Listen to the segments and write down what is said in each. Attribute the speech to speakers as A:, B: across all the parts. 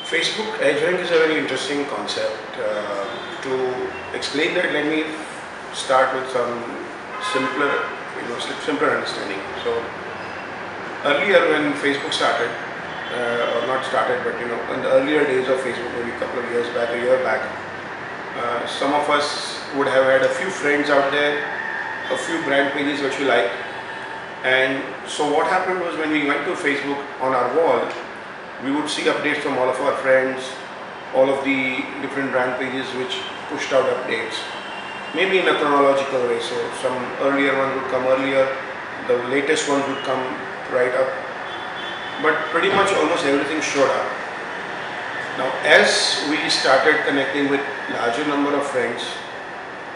A: Facebook EdgeRank is a very interesting concept. To explain that, let me start with some simpler, simpler understanding. So earlier, when Facebook started, or not started, but in the earlier days of Facebook, maybe a couple of years back, a year back, some of us would have had a few friends out there, a few brand pages which we liked, and so what happened was when we went to Facebook on our wall, we would see updates from all of our friends, all of the different brand pages which pushed out updates, maybe in a chronological way. So some earlier ones would come earlier, the latest ones would come right up, but pretty much almost everything showed up. Now as we started connecting with larger number of friends,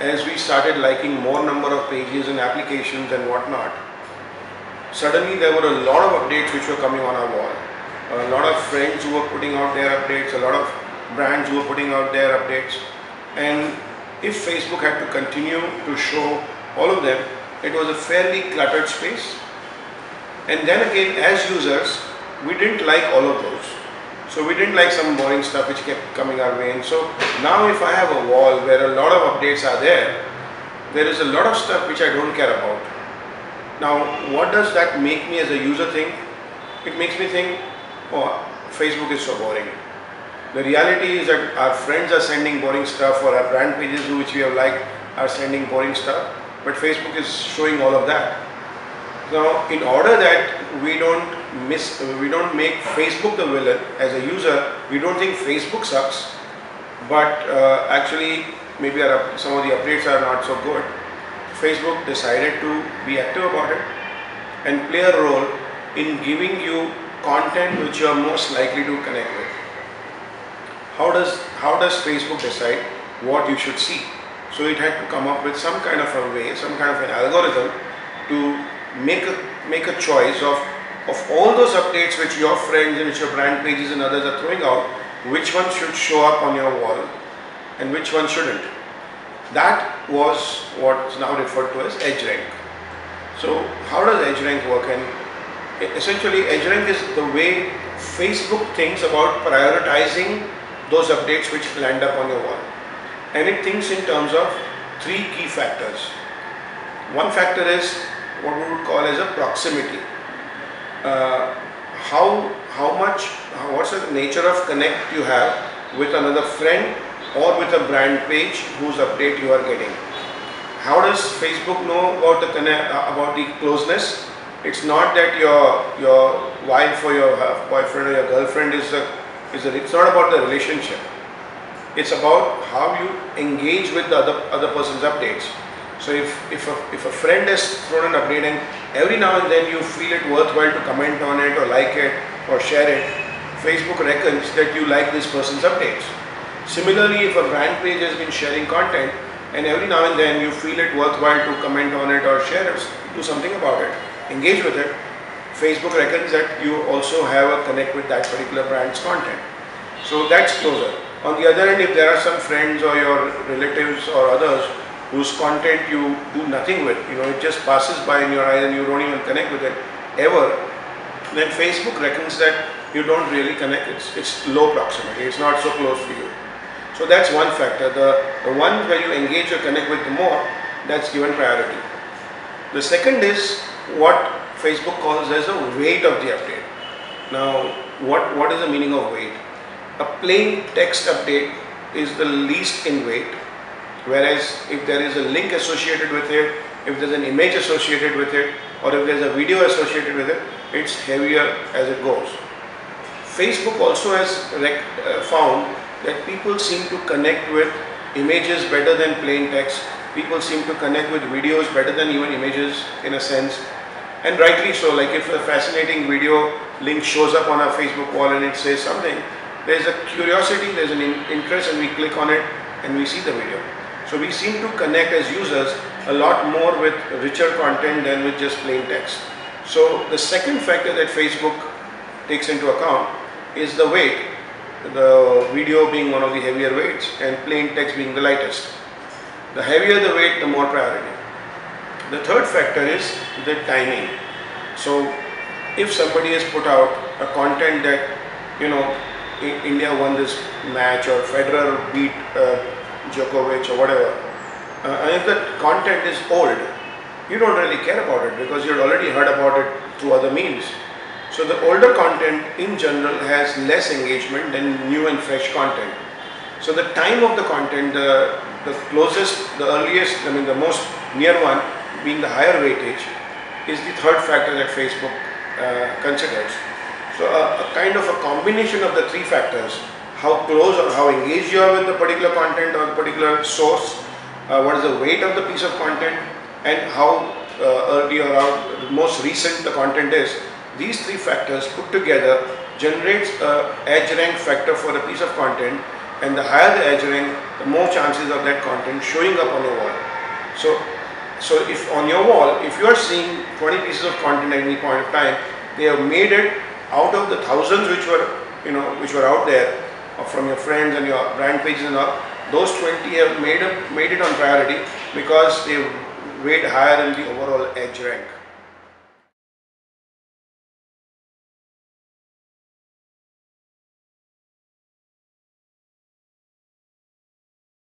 A: as we started liking more number of pages and applications and whatnot, suddenly there were a lot of updates which were coming on our wall. A lot of friends who were putting out their updates, a lot of brands who were putting out their updates, and if Facebook had to continue to show all of them, it was a fairly cluttered space. And then again, as users, we didn't like all of those. So we didn't like some boring stuff which kept coming our way. And so now if I have a wall where a lot of updates are there, there is a lot of stuff which I don't care about. Now what does that make me as a user think? It makes me think, oh, Facebook is so boring. The reality is that our friends are sending boring stuff, or our brand pages which we have liked are sending boring stuff, but Facebook is showing all of that. Now, in order that we don't make Facebook the villain as a user, we don't think Facebook sucks, but actually maybe some of the updates are not so good. Facebook decided to be active about it and play a role in giving you content which you are most likely to connect with. How does Facebook decide what you should see? So it had to come up with some kind of a way, some kind of an algorithm to make a choice of all those updates which your friends and which your brand pages and others are throwing out, which one should show up on your wall and which one shouldn't. That was what's now referred to as EdgeRank. So how does EdgeRank work? And essentially, EdgeRank is the way Facebook thinks about prioritizing those updates which land up on your wall. And it thinks in terms of three key factors. One factor is what we would call as a proximity. What's the nature of connect you have with another friend or with a brand page whose update you are getting. How does Facebook know about the closeness? It's not that your wife or your boyfriend or your girlfriend it's not about the relationship. It's about how you engage with the other person's updates. So if a friend has thrown an update and every now and then you feel it worthwhile to comment on it or like it or share it, Facebook reckons that you like this person's updates. Similarly, if a brand page has been sharing content and every now and then you feel it worthwhile to comment on it or share it, do something about it, engage with it, Facebook reckons that you also have a connect with that particular brand's content. So that's closer. On the other end, if there are some friends or your relatives or others whose content you do nothing with, it just passes by in your eyes and you don't even connect with it ever, then Facebook reckons that you don't really connect. It's low proximity. It's not so close to you. So that's one factor. The one where you engage or connect with the more, that's given priority. The second is what Facebook calls as a weight of the update. Now, what is the meaning of weight? A plain text update is the least in weight, whereas if there is a link associated with it, if there's an image associated with it, or if there's a video associated with it, it's heavier as it goes. Facebook also has found that people seem to connect with images better than plain text. People seem to connect with videos better than even images in a sense. And rightly so. Like if a fascinating video link shows up on our Facebook wall and it says something, there's a curiosity, there's an interest, and we click on it and we see the video. So we seem to connect as users a lot more with richer content than with just plain text. So the second factor that Facebook takes into account is the weight, the video being one of the heavier weights and plain text being the lightest. The heavier the weight, the more priority. The third factor is the timing. So if somebody has put out a content that India won this match or Federer beat Djokovic or whatever. And if that content is old, you don't really care about it because you'd already heard about it through other means. So the older content in general has less engagement than new and fresh content. So the time of the content, the closest, the earliest, the most near one being the higher weightage is the third factor that Facebook considers. So a kind of a combination of the three factors, how close or how engaged you are with the particular content or the particular source, what is the weight of the piece of content, and how early or how most recent the content is. These three factors put together generates a edge rank factor for a piece of content, and the higher the edge rank, the more chances of that content showing up on your wall. So if on your wall, if you are seeing 20 pieces of content at any point of time, they have made it out of the thousands which were out there from your friends and your brand pages and all. Those 20 have made it on priority because they weighed higher in the overall edge rank.